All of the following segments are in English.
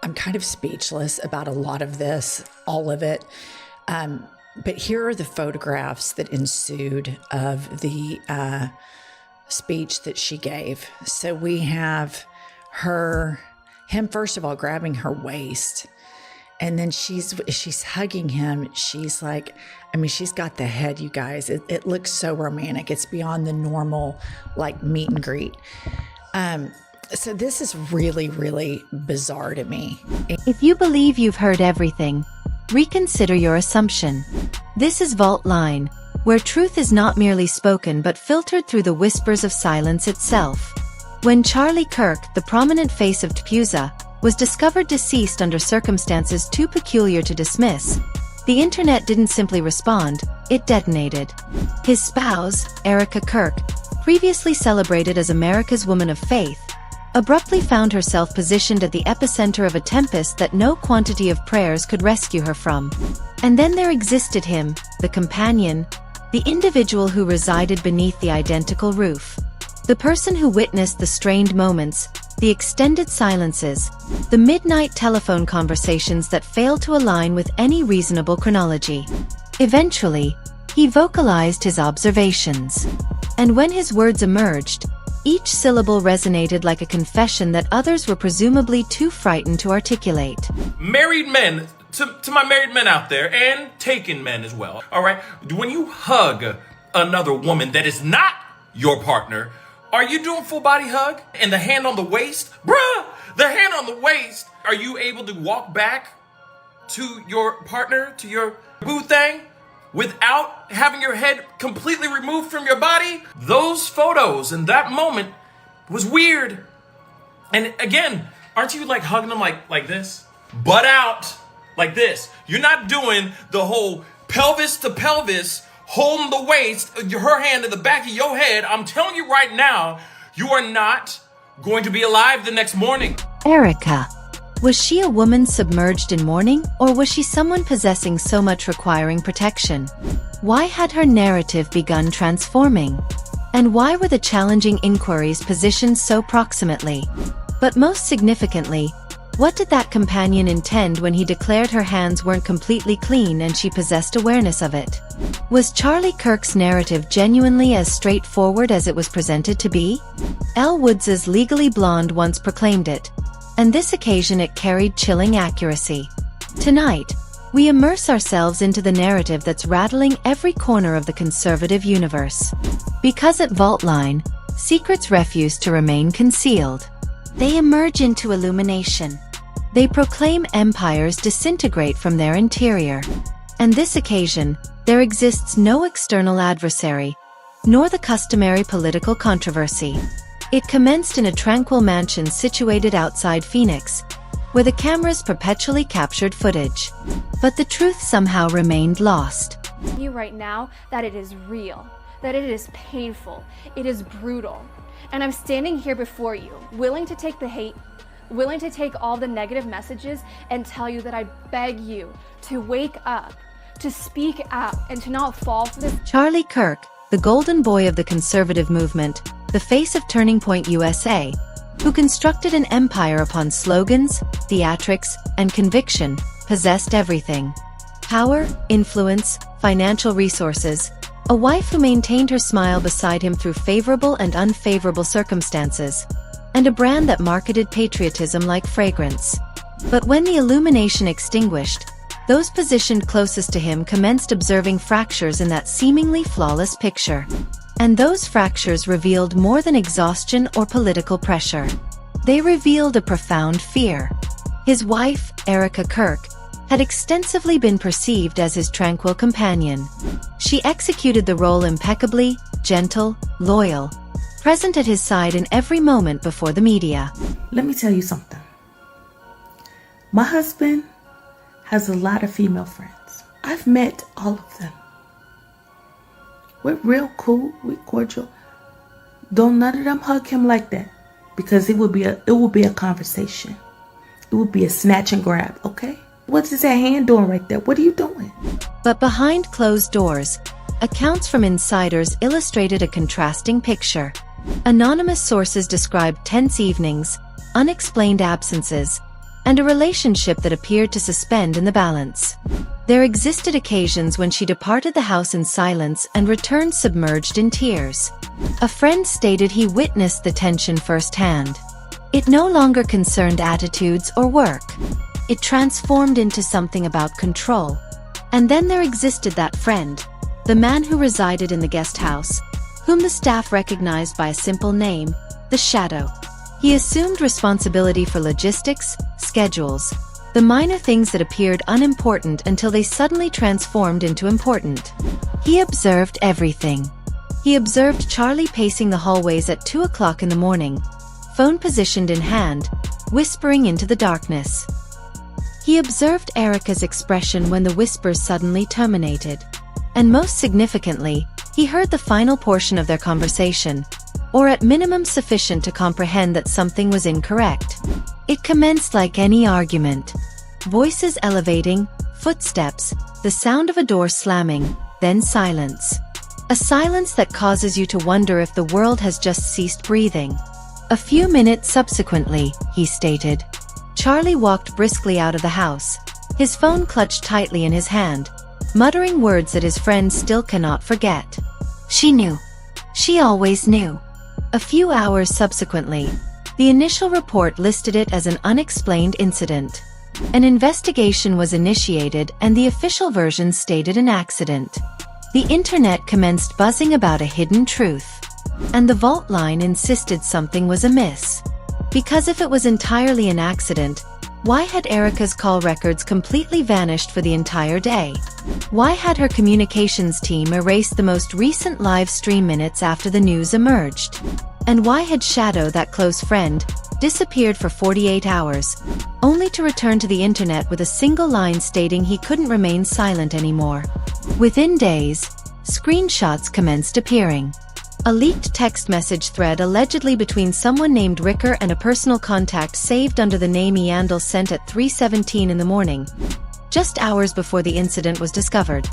I'm kind of speechless about a lot of this, all of it. But here are the photographs that ensued of the speech that she gave. So we have him first of all grabbing her waist, and then she's hugging him. She's like, I mean, she's got the head, you guys. It looks so romantic. It's beyond the normal like meet and greet. So this is really, really bizarre to me. If you believe you've heard everything, reconsider your assumption. This is Vault Line, where truth is not merely spoken but filtered through the whispers of silence itself. When Charlie Kirk, the prominent face of TPUSA, was discovered deceased under circumstances too peculiar to dismiss, the internet didn't simply respond, it detonated. His spouse, Erika Kirk, previously celebrated as America's woman of faith, abruptly found herself positioned at the epicenter of a tempest that no quantity of prayers could rescue her from. And then there existed him, the companion, the individual who resided beneath the identical roof. The person who witnessed the strained moments, the extended silences, the midnight telephone conversations that failed to align with any reasonable chronology. Eventually, he vocalized his observations. And when his words emerged, each syllable resonated like a confession that others were presumably too frightened to articulate. Married men, to my married men out there, and taken men as well, all right? When you hug another woman that is not your partner, are you doing full body hug? And the hand on the waist? Bruh, the hand on the waist. Are you able to walk back to your partner, to your boo thing, without having your head completely removed from your body? Those photos and that moment was weird. And again, aren't you like hugging them like this? Butt out, like this. You're not doing the whole pelvis to pelvis, holding the waist, her hand in the back of your head. I'm telling you right now, you are not going to be alive the next morning. Erika. Was she a woman submerged in mourning, or was she someone possessing so much requiring protection? Why had her narrative begun transforming? And why were the challenging inquiries positioned so proximately? But most significantly, what did that companion intend when he declared her hands weren't completely clean and she possessed awareness of it? Was Charlie Kirk's narrative genuinely as straightforward as it was presented to be? Elle Woods' Legally Blonde once proclaimed it, and this occasion it carried chilling accuracy. Tonight, we immerse ourselves into the narrative that's rattling every corner of the conservative universe. Because at Vault Line, secrets refuse to remain concealed. They emerge into illumination. They proclaim empires disintegrate from their interior. And this occasion, there exists no external adversary, nor the customary political controversy. It commenced in a tranquil mansion situated outside Phoenix, where the cameras perpetually captured footage. But the truth somehow remained lost. You right now that it is real, that it is painful, it is brutal. And I'm standing here before you, willing to take the hate, willing to take all the negative messages and tell you that I beg you to wake up, to speak out, and to not fall for this. Charlie Kirk, the golden boy of the conservative movement, the face of Turning Point USA, who constructed an empire upon slogans, theatrics, and conviction, possessed everything. Power, influence, financial resources, a wife who maintained her smile beside him through favorable and unfavorable circumstances, and a brand that marketed patriotism like fragrance. But when the illumination extinguished, those positioned closest to him commenced observing fractures in that seemingly flawless picture. And those fractures revealed more than exhaustion or political pressure. They revealed a profound fear. His wife, Erika Kirk, had extensively been perceived as his tranquil companion. She executed the role impeccably, gentle, loyal, present at his side in every moment before the media. Let me tell you something. My husband has a lot of female friends. I've met all of them. We're real cool, we're cordial. Don't none of them hug him like that, because it will be a conversation. It would be a snatch and grab, okay? What is that hand doing right there? What are you doing? But behind closed doors, accounts from insiders illustrated a contrasting picture. Anonymous sources described tense evenings, unexplained absences, and a relationship that appeared to suspend in the balance. There existed occasions when she departed the house in silence and returned submerged in tears. A friend stated he witnessed the tension firsthand. It no longer concerned attitudes or work. It transformed into something about control. And then there existed that friend, the man who resided in the guest house, whom the staff recognized by a simple name, the Shadow. He assumed responsibility for logistics, schedules, the minor things that appeared unimportant until they suddenly transformed into important. He observed everything. He observed Charlie pacing the hallways at 2 o'clock in the morning, phone positioned in hand, whispering into the darkness. He observed Erika's expression when the whispers suddenly terminated. And most significantly, he heard the final portion of their conversation, or at minimum sufficient to comprehend that something was incorrect. It commenced like any argument. Voices elevating, footsteps, the sound of a door slamming, then silence. A silence that causes you to wonder if the world has just ceased breathing. A few minutes subsequently, he stated, Charlie walked briskly out of the house, his phone clutched tightly in his hand, muttering words that his friend still cannot forget. She knew. She always knew. A few hours subsequently, the initial report listed it as an unexplained incident. An investigation was initiated and the official version stated an accident. The internet commenced buzzing about a hidden truth. And the vault line insisted something was amiss. Because if it was entirely an accident, why had Erika's call records completely vanished for the entire day? Why had her communications team erased the most recent live stream minutes after the news emerged? And why had Shadow, that close friend, disappeared for 48 hours, only to return to the internet with a single line stating he couldn't remain silent anymore? Within days, screenshots commenced appearing. A leaked text message thread allegedly between someone named Ricker and a personal contact saved under the name Eandel sent at 3:17 in the morning, just hours before the incident was discovered.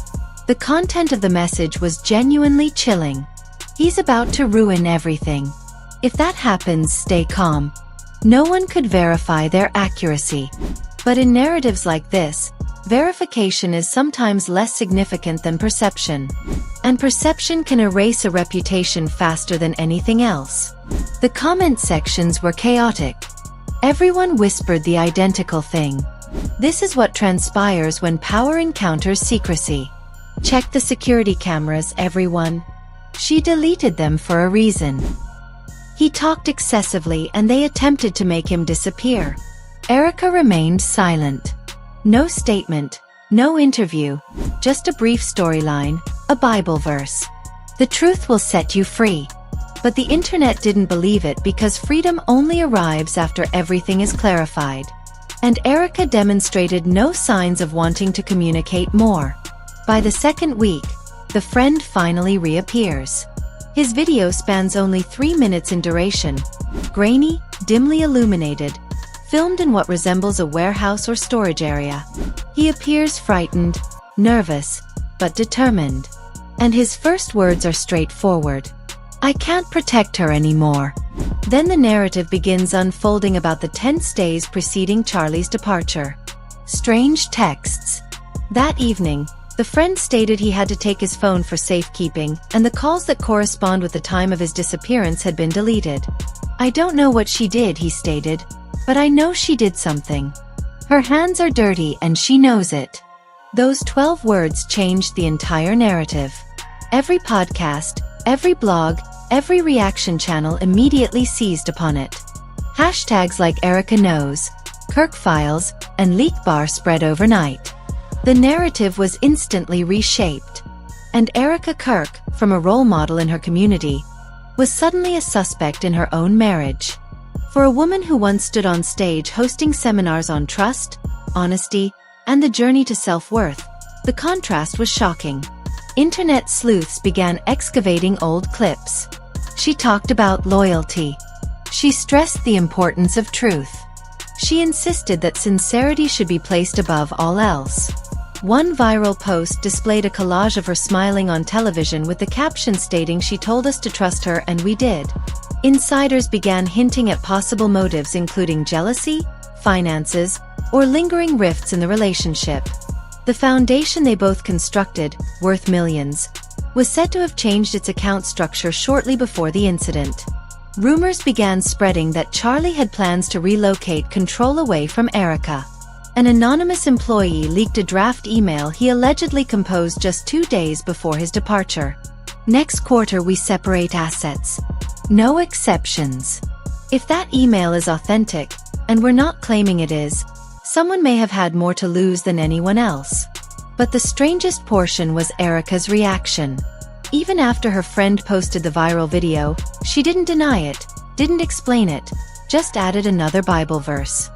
The content of the message was genuinely chilling. He's about to ruin everything. If that happens, stay calm. No one could verify their accuracy. But in narratives like this, verification is sometimes less significant than perception. And perception can erase a reputation faster than anything else. The comment sections were chaotic. Everyone whispered the identical thing. This is what transpires when power encounters secrecy. Check the security cameras, everyone. She deleted them for a reason. He talked excessively and they attempted to make him disappear. Erika remained silent. No statement, no interview, just a brief storyline, a Bible verse. The truth will set you free. But the internet didn't believe it because freedom only arrives after everything is clarified. And Erika demonstrated no signs of wanting to communicate more. By the second week, the friend finally reappears. His video spans only 3 minutes in duration, grainy, dimly illuminated, filmed in what resembles a warehouse or storage area. He appears frightened, nervous, but determined. And his first words are straightforward. I can't protect her anymore. Then the narrative begins unfolding about the tense days preceding Charlie's departure. Strange texts. That evening, the friend stated he had to take his phone for safekeeping, and the calls that correspond with the time of his disappearance had been deleted. I don't know what she did, he stated, but I know she did something. Her hands are dirty and she knows it. Those 12 words changed the entire narrative. Every podcast, every blog, every reaction channel immediately seized upon it. Hashtags like Erika Knows, Kirk Files, and Leak Bar spread overnight. The narrative was instantly reshaped. And Erika Kirk, from a role model in her community, was suddenly a suspect in her own marriage. For a woman who once stood on stage hosting seminars on trust, honesty, and the journey to self-worth, the contrast was shocking. Internet sleuths began excavating old clips. She talked about loyalty. She stressed the importance of truth. She insisted that sincerity should be placed above all else. One viral post displayed a collage of her smiling on television with the caption stating she told us to trust her and we did. Insiders began hinting at possible motives including jealousy, finances, or lingering rifts in the relationship. The foundation they both constructed, worth millions, was said to have changed its account structure shortly before the incident. Rumors began spreading that Charlie had plans to relocate control away from Erika. An anonymous employee leaked a draft email he allegedly composed just 2 days before his departure. Next quarter we separate assets. No exceptions. If that email is authentic, and we're not claiming it is, someone may have had more to lose than anyone else. But the strangest portion was Erika's reaction. Even after her friend posted the viral video, she didn't deny it, didn't explain it, just added another Bible verse.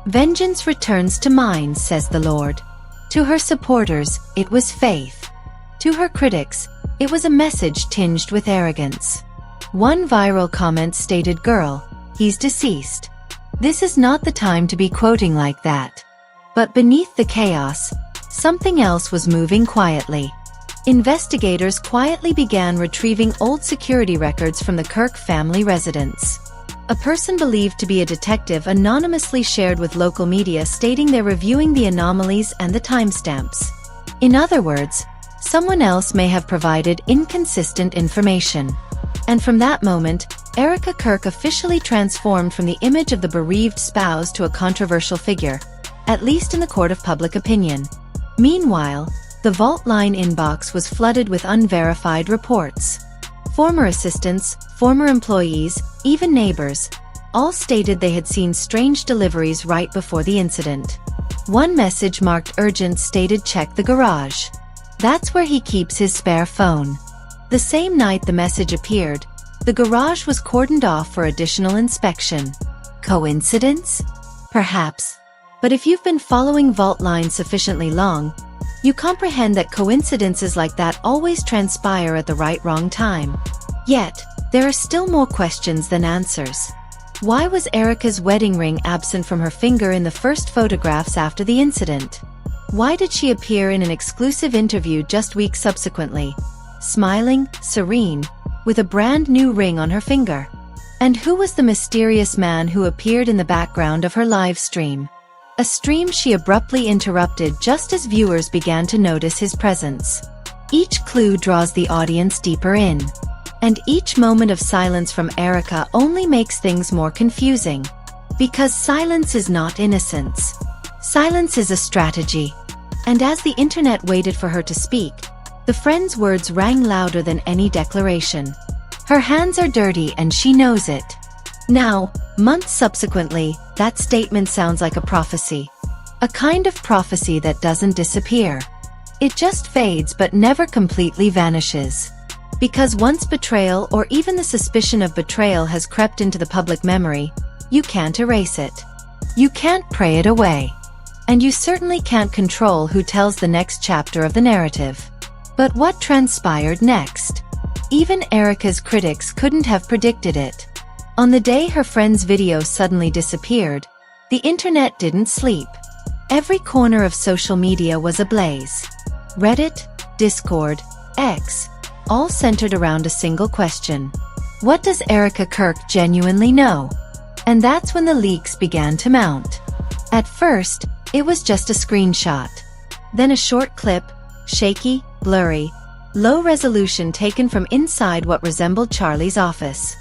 "Vengeance returns to mine, says the Lord." To her supporters, it was faith. To her critics, it was a message tinged with arrogance. One viral comment stated, "Girl, he's deceased. This is not the time to be quoting like that." But beneath the chaos, something else was moving quietly. Investigators quietly began retrieving old security records from the Kirk family residence. A person believed to be a detective anonymously shared with local media stating they're reviewing the anomalies and the timestamps. In other words, someone else may have provided inconsistent information. And from that moment, Erika Kirk officially transformed from the image of the bereaved spouse to a controversial figure, at least in the court of public opinion. Meanwhile, the Vault Line inbox was flooded with unverified reports. Former assistants, former employees, even neighbors, all stated they had seen strange deliveries right before the incident. One message marked urgent stated, "Check the garage. That's where he keeps his spare phone." The same night the message appeared, the garage was cordoned off for additional inspection. Coincidence? Perhaps. But if you've been following Vault Line sufficiently long, you comprehend that coincidences like that always transpire at the wrong time. Yet, there are still more questions than answers. Why was Erika's wedding ring absent from her finger in the first photographs after the incident? Why did she appear in an exclusive interview just weeks subsequently, smiling, serene, with a brand new ring on her finger? And who was the mysterious man who appeared in the background of her live stream? A stream she abruptly interrupted just as viewers began to notice his presence. Each clue draws the audience deeper in. And each moment of silence from Erika only makes things more confusing. Because silence is not innocence. Silence is a strategy. And as the internet waited for her to speak, the friend's words rang louder than any declaration. Her hands are dirty and she knows it. Now, months subsequently, that statement sounds like a prophecy. A kind of prophecy that doesn't disappear. It just fades but never completely vanishes. Because once betrayal or even the suspicion of betrayal has crept into the public memory, you can't erase it. You can't pray it away. And you certainly can't control who tells the next chapter of the narrative. But what transpired next? Even Erika's critics couldn't have predicted it. On the day her friend's video suddenly disappeared, the internet didn't sleep. Every corner of social media was ablaze. Reddit, Discord, X, all centered around a single question. What does Erika Kirk genuinely know? And that's when the leaks began to mount. At first, it was just a screenshot. Then a short clip, shaky, blurry, low resolution taken from inside what resembled Charlie's office.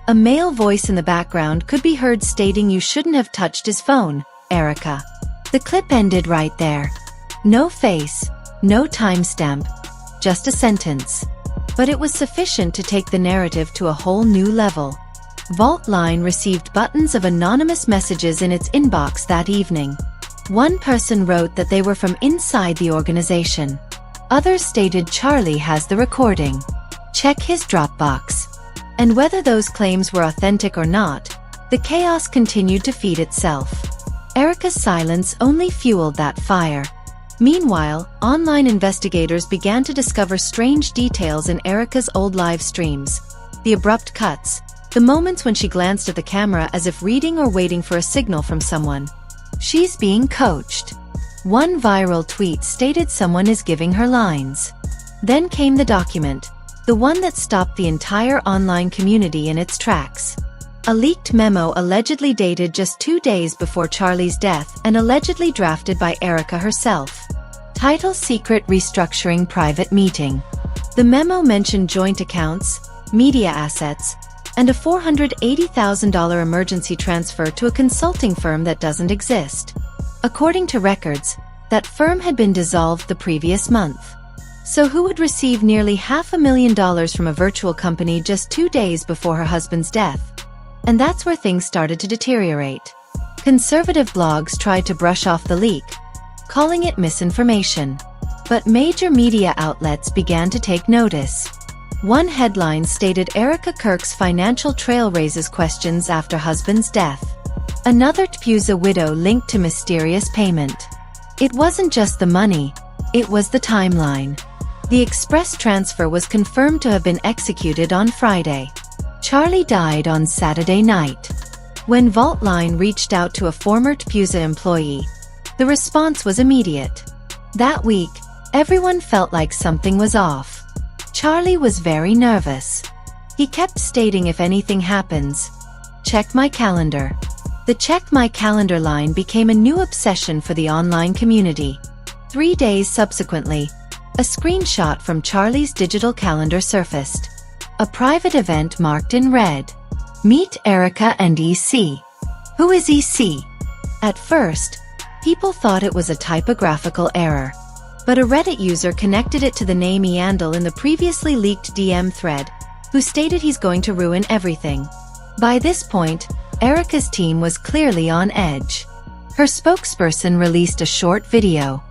A male voice in the background could be heard stating, "You shouldn't have touched his phone, Erika." The clip ended right there. No face, no timestamp, just a sentence. But it was sufficient to take the narrative to a whole new level. Vault Line received buttons of anonymous messages in its inbox that evening. One person wrote that they were from inside the organization. Others stated Charlie has the recording. Check his Dropbox. And whether those claims were authentic or not, the chaos continued to feed itself. Erika's silence only fueled that fire. Meanwhile, online investigators began to discover strange details in Erika's old live streams. The abrupt cuts, the moments when she glanced at the camera as if reading or waiting for a signal from someone. She's being coached. One viral tweet stated someone is giving her lines. Then came the document, the one that stopped the entire online community in its tracks. A leaked memo allegedly dated just 2 days before Charlie's death and allegedly drafted by Erika herself. Title: Secret Restructuring Private Meeting. The memo mentioned joint accounts, media assets, and a $480,000 emergency transfer to a consulting firm that doesn't exist. According to records, that firm had been dissolved the previous month. So who would receive nearly $500,000 from a virtual company just 2 days before her husband's death? And that's where things started to deteriorate. Conservative blogs tried to brush off the leak, calling it misinformation. But major media outlets began to take notice. One headline stated Erika Kirk's financial trail raises questions after husband's death. Another TPUSA widow linked to mysterious payment. It wasn't just the money, it was the timeline. The express transfer was confirmed to have been executed on Friday. Charlie died on Saturday night. When Vaultline reached out to a former TPUSA employee, the response was immediate. That week, everyone felt like something was off. Charlie was very nervous. He kept stating, if anything happens, check my calendar. The check my calendar line became a new obsession for the online community. 3 days subsequently, a screenshot from Charlie's digital calendar surfaced. A private event marked in red. Meet Erika and EC. Who is EC? At first, people thought it was a typographical error. But a Reddit user connected it to the name Eandel in the previously leaked DM thread, who stated he's going to ruin everything. By this point, Erika's team was clearly on edge. Her spokesperson released a short video.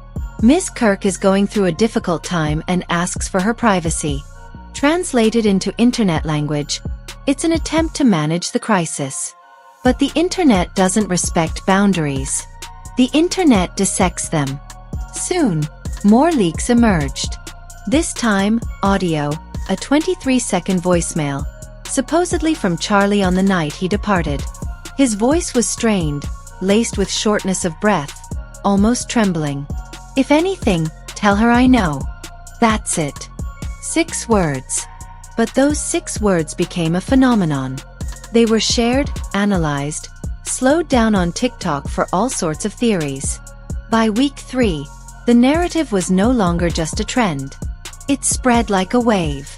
Ms. Kirk is going through a difficult time and asks for her privacy. Translated into internet language, it's an attempt to manage the crisis. But the internet doesn't respect boundaries. The internet dissects them. Soon, more leaks emerged. This time, audio, a 23-second voicemail, supposedly from Charlie on the night he departed. His voice was strained, laced with shortness of breath, almost trembling. If anything, tell her I know. That's it. 6 words. But those 6 words became a phenomenon. They were shared, analyzed, slowed down on TikTok for all sorts of theories. By week 3, the narrative was no longer just a trend. It spread like a wave.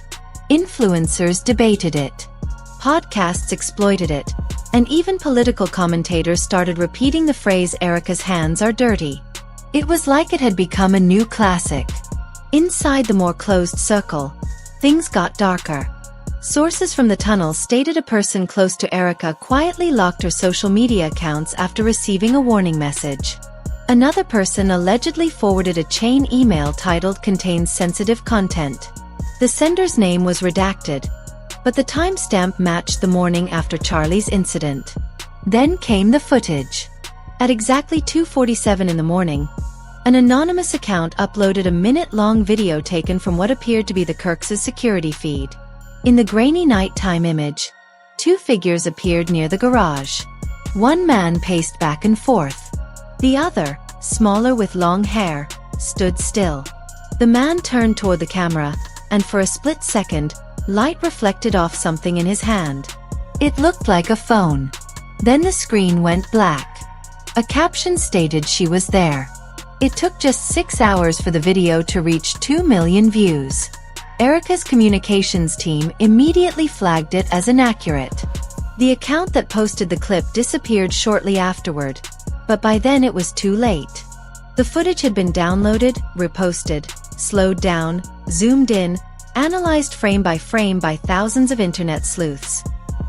Influencers debated it. Podcasts exploited it. And even political commentators started repeating the phrase Erika's hands are dirty. It was like it had become a new classic. Inside the more closed circle, things got darker. Sources from the tunnel stated a person close to Erika quietly locked her social media accounts after receiving a warning message. Another person allegedly forwarded a chain email titled "Contains sensitive content." The sender's name was redacted, but the timestamp matched the morning after Charlie's incident. Then came the footage. At exactly 2:47 in the morning, an anonymous account uploaded a minute-long video taken from what appeared to be the Kirks' security feed. In the grainy nighttime image, 2 figures appeared near the garage. One man paced back and forth. The other, smaller with long hair, stood still. The man turned toward the camera, and for a split second, light reflected off something in his hand. It looked like a phone. Then the screen went black. A caption stated she was there. It took just 6 hours for the video to reach 2 million views. Erika's communications team immediately flagged it as inaccurate. The account that posted the clip disappeared shortly afterward, but by then it was too late. The footage had been downloaded, reposted, slowed down, zoomed in, analyzed frame by thousands of internet sleuths.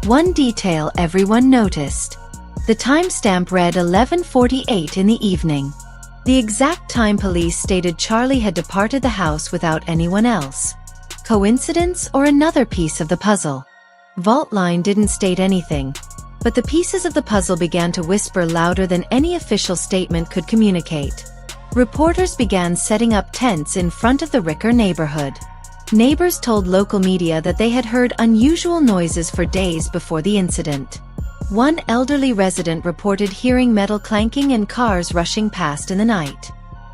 One detail everyone noticed. The timestamp read 11:48 in the evening. The exact time police stated Charlie had departed the house without anyone else. Coincidence or another piece of the puzzle? Vaultline didn't state anything, but the pieces of the puzzle began to whisper louder than any official statement could communicate. Reporters began setting up tents in front of the Ricker neighborhood. Neighbors told local media that they had heard unusual noises for days before the incident. One elderly resident reported hearing metal clanking and cars rushing past in the night.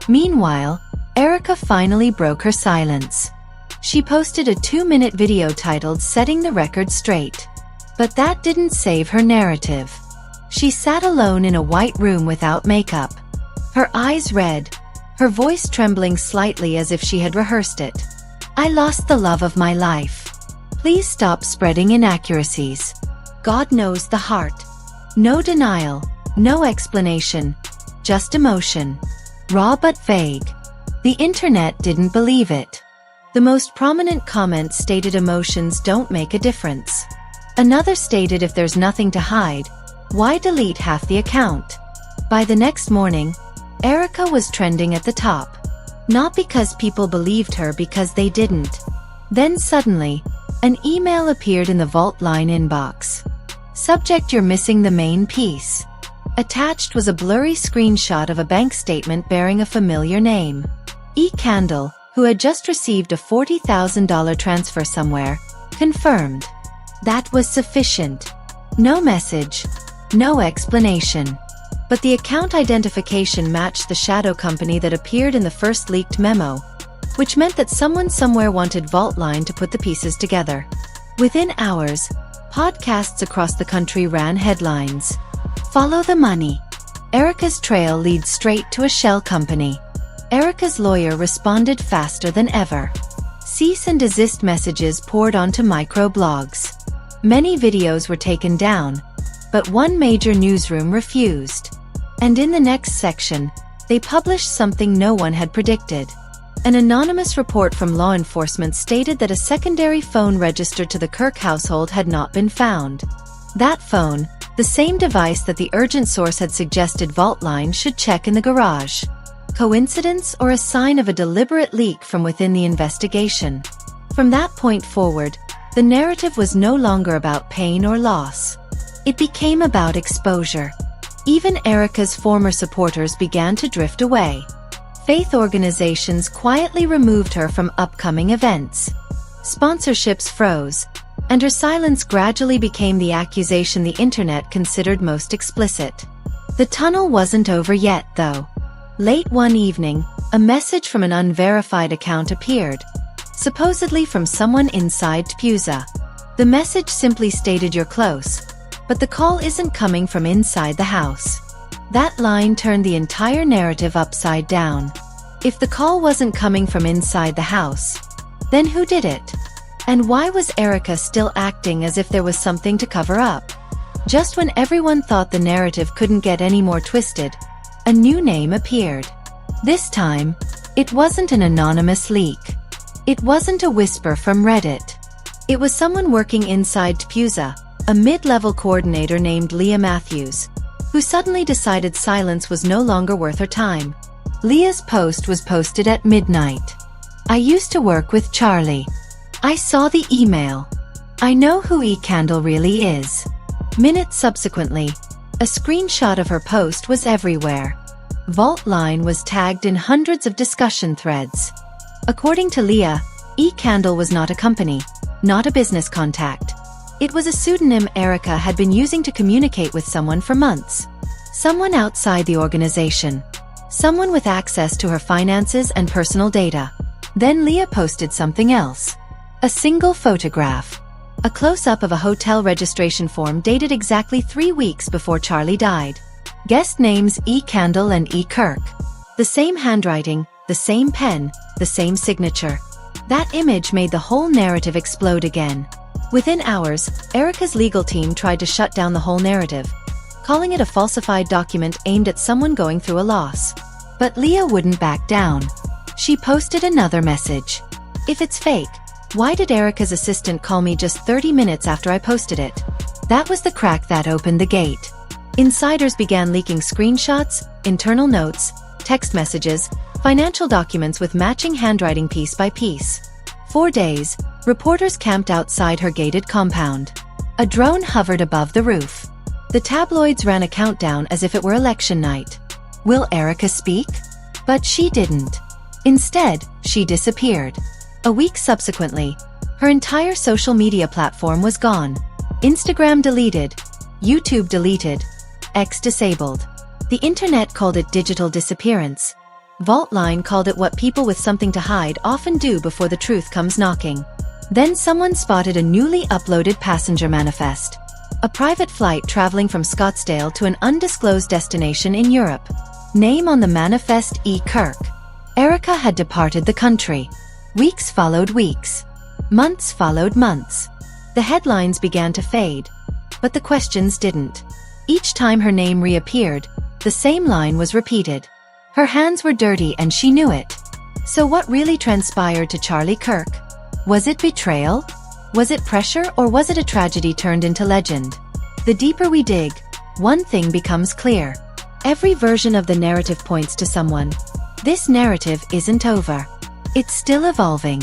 Meanwhile, Erika finally broke her silence. She posted a 2-minute video titled "Setting the Record Straight." But that didn't save her narrative. She sat alone in a white room without makeup. Her eyes red, her voice trembling slightly as if she had rehearsed it. "I lost the love of my life. Please stop spreading inaccuracies. God knows the heart." No denial, no explanation, just emotion. Raw but vague. The internet didn't believe it. The most prominent comment stated emotions don't make a difference. Another stated if there's nothing to hide, why delete half the account? By the next morning, Erika was trending at the top. Not because people believed her, because they didn't. Then suddenly, an email appeared in the Vault Line inbox. Subject: "You're missing the main piece." Attached was a blurry screenshot of a bank statement bearing a familiar name. Candle, who had just received a $40,000 transfer somewhere, confirmed. That was sufficient. No message, no explanation. But the account identification matched the shadow company that appeared in the first leaked memo, which meant that someone somewhere wanted Vault Line to put the pieces together. Within hours, podcasts across the country ran headlines. "Follow the money. Erika's trail leads straight to a shell company." Erika's lawyer responded faster than ever. Cease and desist messages poured onto microblogs. Many videos were taken down, but one major newsroom refused. And in the next section, they published something no one had predicted. An anonymous report from law enforcement stated that a secondary phone registered to the Kirk household had not been found. That phone, the same device that the urgent source had suggested Vault Line should check in the garage. Coincidence or a sign of a deliberate leak from within the investigation? From that point forward, the narrative was no longer about pain or loss. It became about exposure. Even Erika's former supporters began to drift away. Faith organizations quietly removed her from upcoming events. Sponsorships froze, and her silence gradually became the accusation the internet considered most explicit. The tunnel wasn't over yet, though. Late one evening, a message from an unverified account appeared, supposedly from someone inside TPUSA. The message simply stated, "You're close, but the call isn't coming from inside the house." That line turned the entire narrative upside down. If the call wasn't coming from inside the house, then who did it? And why was Erika still acting as if there was something to cover up? Just when everyone thought the narrative couldn't get any more twisted, a new name appeared. This time, it wasn't an anonymous leak. It wasn't a whisper from Reddit. It was someone working inside TPUSA, a mid-level coordinator named Leah Matthews, who suddenly decided silence was no longer worth her time. Leah's post was posted at midnight. "I used to work with Charlie. I saw the email. I know who Candle really is." Minutes subsequently, a screenshot of her post was everywhere. Vault Line was tagged in hundreds of discussion threads. According to Leah, Candle was not a company, not a business contact. It was a pseudonym Erika had been using to communicate with someone for months. Someone outside the organization. Someone with access to her finances and personal data. Then Leah posted something else. A single photograph. A close-up of a hotel registration form dated exactly 3 weeks before Charlie died. Guest names Candle and Kirk. The same handwriting, the same pen, the same signature. That image made the whole narrative explode again. Within hours, Erika's legal team tried to shut down the whole narrative, calling it a falsified document aimed at someone going through a loss. But Leah wouldn't back down. She posted another message. "If it's fake, why did Erika's assistant call me just 30 minutes after I posted it?" That was the crack that opened the gate. Insiders began leaking screenshots, internal notes, text messages, financial documents with matching handwriting piece by piece. 4 days, reporters camped outside her gated compound. A drone hovered above the roof. The tabloids ran a countdown as if it were election night. Will Erika speak? But she didn't. Instead, she disappeared. A week subsequently, her entire social media platform was gone. Instagram deleted, YouTube deleted, X disabled. The internet called it digital disappearance. Vault Line called it what people with something to hide often do before the truth comes knocking. Then someone spotted a newly uploaded passenger manifest. A private flight traveling from Scottsdale to an undisclosed destination in Europe. Name on the manifest: E. Kirk. Erika had departed the country. Weeks followed weeks. Months followed months. The headlines began to fade, but the questions didn't. Each time her name reappeared, the same line was repeated. Her hands were dirty and she knew it. So what really transpired to Charlie Kirk? Was it betrayal? Was it pressure, or was it a tragedy turned into legend? The deeper we dig, one thing becomes clear. Every version of the narrative points to someone. This narrative isn't over. It's still evolving.